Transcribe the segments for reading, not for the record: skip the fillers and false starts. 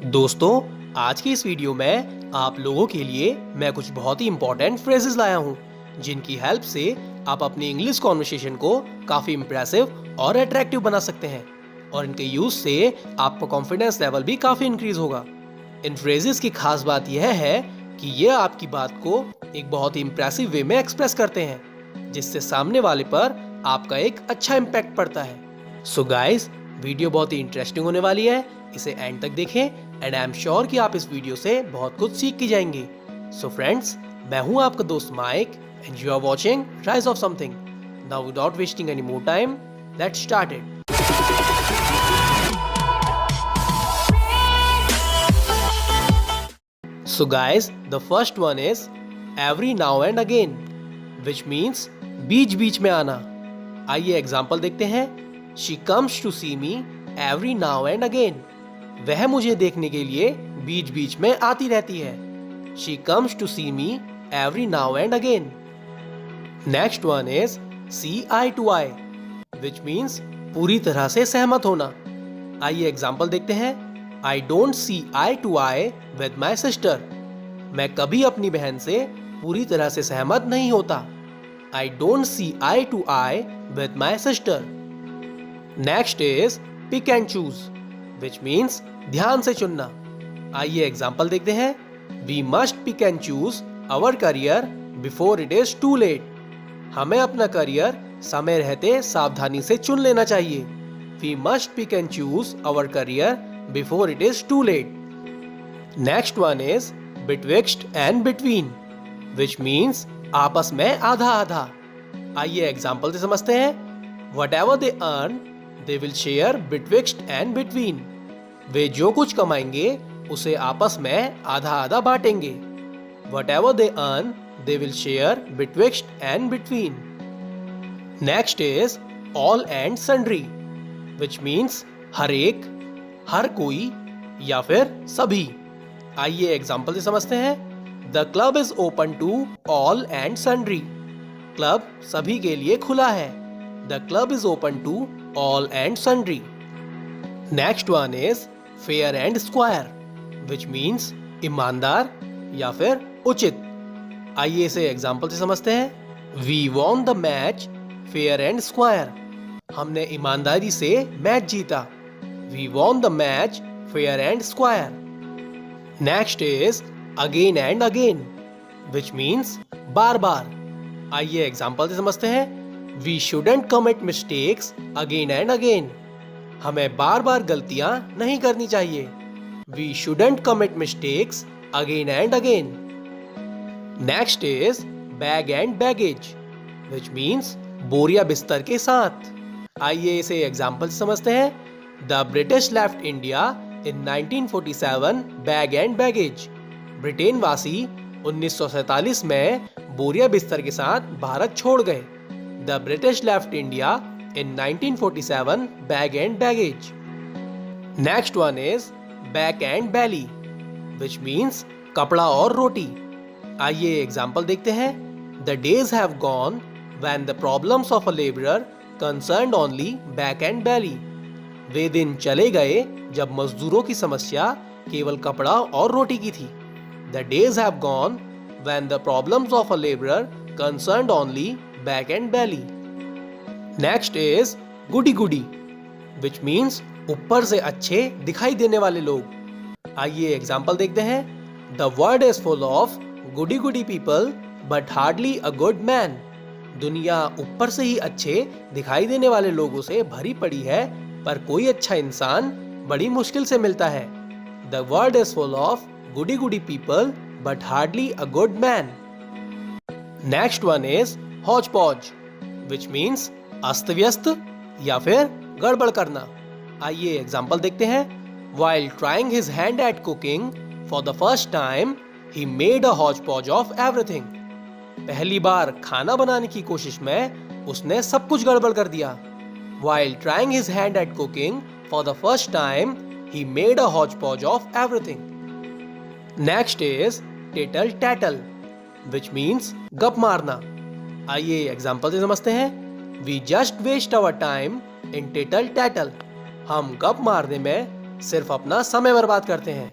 दोस्तों, आज की इस वीडियो में आप लोगों के लिए मैं कुछ बहुत ही इंपॉर्टेंट फ्रेजेस लाया हूँ जिनकी हेल्प से आप अपनी इंग्लिश कॉन्वर्सेशन को काफी इम्प्रेसिव और अट्रैक्टिव बना सकते हैं और इनके यूज से आपका कॉन्फिडेंस लेवल भी काफी इंक्रीज होगा। इन फ्रेजेस की खास बात यह है कि ये आपकी बात को एक बहुत ही इम्प्रेसिव वे में एक्सप्रेस करते हैं जिससे सामने वाले पर आपका एक अच्छा इम्पैक्ट पड़ता है। सो गाइस, वीडियो बहुत ही इंटरेस्टिंग होने वाली है, इसे एंड तक देखें एंड आई एम श्योर कि आप इस वीडियो से बहुत कुछ सीख के जाएंगे। सो फ्रेंड्स, मैं हूं आपका दोस्त Mike and you are watching rise of something. Now without wasting any more time, let's start it. So guys, the first one is every now and again, which means बीच बीच में आना। आइए example देखते हैं। She comes to see me every now and again. वह मुझे देखने के लिए बीच बीच में आती रहती है। She comes to see me every now and again. Next one is see eye to eye, which means पूरी तरह से सहमत होना। आइए एग्जाम्पल देखते हैं। I don't see eye to eye with my sister. मैं कभी अपनी बहन से पूरी तरह से सहमत नहीं होता। I don't see eye to eye with my sister. Next is pick and choose, which means ध्यान से चुनना। आइए एग्जाम्पल देखते हैं। We must pick and choose our career before it is too late. हमें अपना करियर समय रहते सावधानी से चुन लेना चाहिए। We must pick and choose our career before it is too late. Next one is betwixt and between, which means आपस में आधा आधा। आइए एग्जाम्पल से समझते हैं। Whatever they earn, they will share betwixt and between. वे जो कुछ कमाएंगे उसे आपस में आधा आधा बांटेंगे। Whatever they earn, they will share betwixt and between. Next is all and sundry, which means हर एक, हर कोई या फिर सभी। आइए एग्जाम्पल से समझते हैं। The club is open to all and sundry. Club सभी के लिए खुला है। The club is open to all and sundry. Next one is fair and square, which means ईमानदार या फिर उचित। आइए इसे एग्जाम्पल से समझते हैं। We won the match fair and square. हमने ईमानदारी से मैच जीता। We won the match fair and square. Next is again and again, which means बार बार। आइए एग्जाम्पल से समझते हैं। We shouldn't commit mistakes again and again. हमें बार बार गलतियां नहीं करनी चाहिए। We shouldn't commit mistakes again and again. Next is bag and baggage, which means बोरिया बिस्तर के साथ। आइए इसे एग्जाम्पल से समझते हैं। The British left India in 1947 bag and baggage. Britain वासी 1947 में बोरिया बिस्तर के साथ भारत छोड़ गए। The British left India in 1947 bag and baggage. Next one is back and belly, which means कपड़ा और रोटी। आइए एग्जाम्पल देखते हैं। The days have gone when the problems of a laborer concerned only back and belly. वे दिन चले गए जब मजदूरों की समस्या केवल कपड़ा और रोटी की थी। The days have gone when the problems of a laborer concerned only back and belly. Next is goody goody, which means ऊपर से अच्छे दिखाई देने वाले लोग। आइए एग्जाम्पल देखते हैं। The world is full of goody goody people, but hardly a good man. दुनिया ऊपर से ही अच्छे दिखाई देने वाले लोगों से भरी पड़ी है, पर कोई अच्छा इंसान बड़ी मुश्किल से मिलता है। The world is full of goody goody people, but hardly a good man. Next one is hodgepodge, which means अस्त व्यस्त या फिर गड़बड़ करना। आइए एग्जाम्पल देखते हैं। While trying his hand at cooking for the first time, he made a hodgepodge of everything. पहली बार खाना बनाने की कोशिश में उसने सब कुछ गड़बड़ कर दिया। While trying his hand at cooking for the first time, he made a hodgepodge of everything. Next is tittle tattle, which means गप मारना। आइए एग्जाम्पल से समझते हैं। We just waste our time in tittle tattle. हम गप मारने में सिर्फ अपना समय बर्बाद करते हैं.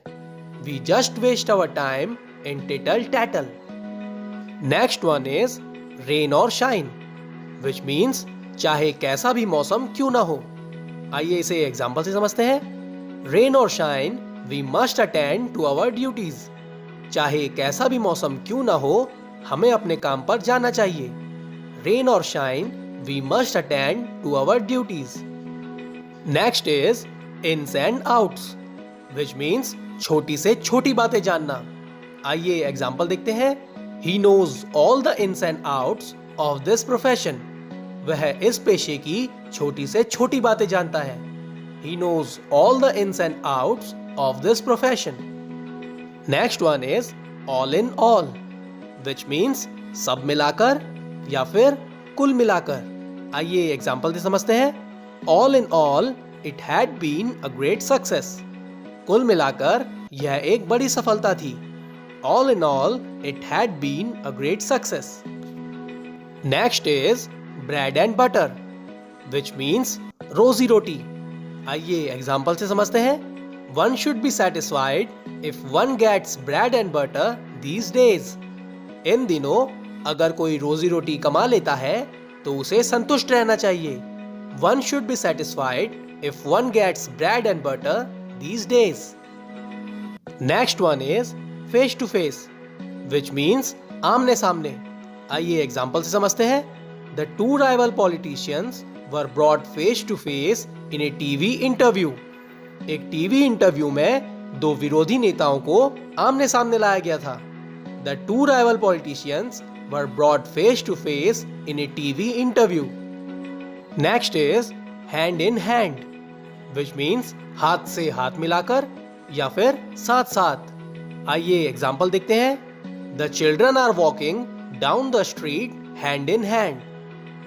We just waste our time in tittle tattle. Next one is rain or shine, which means चाहे कैसा भी मौसम क्यों ना हो. आइए इसे एग्जाम्पल से समझते हैं. Rain or shine, we must attend to our duties. चाहे कैसा भी मौसम क्यों ना हो, हमें अपने काम पर जाना चाहिए. Rain or shine, we must attend to our duties. Next is ins and outs, which means छोटी से छोटी बातें जानना. आइए एग्जाम्पल देखते हैं. He knows all the ins and outs of this profession. वह इस पेशे की छोटी से छोटी बातें जानता है. He knows all the ins and outs of this profession. Next one is all in all, which means सब मिलाकर या फिर कुल मिलाकर. आइए एग्जाम्पल से समझते हैं. All in all, it had been a great success. कुल मिलाकर यह एक बड़ी सफलता थी. All in all, it had been a great success. Next is bread and butter, which means रोजी रोटी. आइए एग्जाम्पल से समझते हैं. One should be satisfied if one gets bread and butter these days. इन दिनों अगर कोई रोजी रोटी कमा लेता है तो उसे संतुष्ट रहना चाहिए. One should be satisfied if one gets bread and butter these days. Next one is face to face, which means आमने सामने. आइए एग्जाम्पल से समझते हैं. The two rival politicians were brought face to face in a TV interview. एक TV interview में दो विरोधी नेताओं को आमने सामने लाया गया था. The two rival politicians were brought face to face in a TV interview. Next is hand in hand, which means हाथ से हाथ मिलाकर या फिर साथ साथ. आइए एग्जाम्पल देखते हैं. The children are walking down the street hand in hand.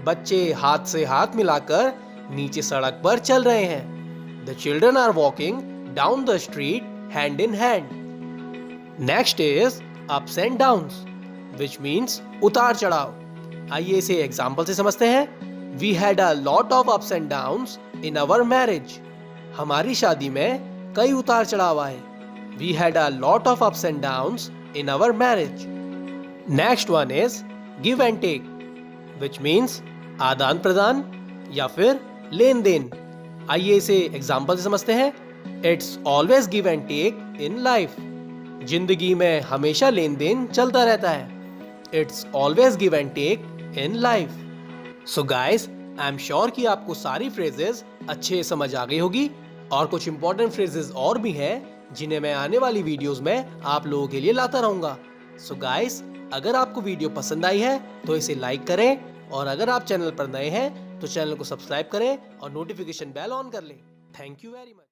बच्चे हाथ से हाथ मिलाकर नीचे सड़क पर चल रहे हैं. The children are walking down the street hand in hand. Next is ups and downs, which means उतार चढ़ाव. आइए इसे एग्जाम्पल से समझते हैं. We had a lot of ups and downs in our marriage. हमारी शादी में कई उतार चढ़ाव आए. We had a lot of ups and downs in our marriage. Next one is give and take, which means आदान प्रदान या फिर लेन देन. आइए इसे एग्जाम्पल से समझते हैं. It's always give and take in life. जिंदगी में हमेशा लेन देन चलता रहता है. It's always give and take in life. So guys, I'm sure कि आपको सारी फ्रेजेस अच्छे समझ आ गई होगी और कुछ इंपॉर्टेंट फ्रेजेस और भी हैं जिन्हें मैं आने वाली वीडियोस में आप लोगों के लिए लाता रहूंगा. So guys, अगर आपको वीडियो पसंद आई है तो इसे लाइक करें और अगर आप चैनल पर नए हैं तो चैनल को सब्सक्राइब करें और नोटिफिकेशन बेल ऑन कर लें. Thank you very much.